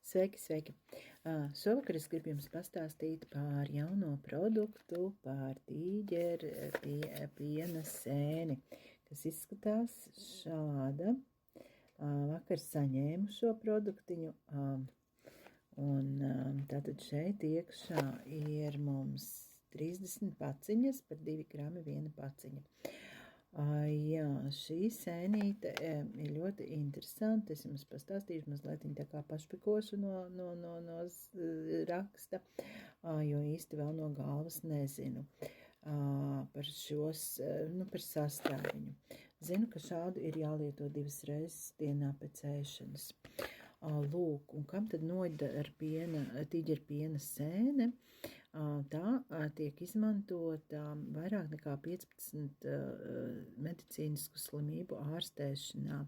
Sveiki, sveiki! Šovakar es gribu jums pastāstīt par jauno produktu, par piena sēni, kas izskatās šāda. Vakar saņēmu šo produktiņu, un tātad šeit iekšā ir mums 30 paciņas par 2 grami viena paciņa. Jā, šī sēnīte ir ļoti interesanta. Es jums pastāstīšu mazliet tā kā pašpikošu no raksta, jo īsti vēl no galvas nezinu par par sastāviņu. Zinu, ka šādu ir jālieto 2 reizes dienā pēc ēšanas. Lūk, un kam tad noder tīģeru piena sēne? Tā tiek izmantota vairāk nekā 15 medicīnisku slimību ārstēšanā.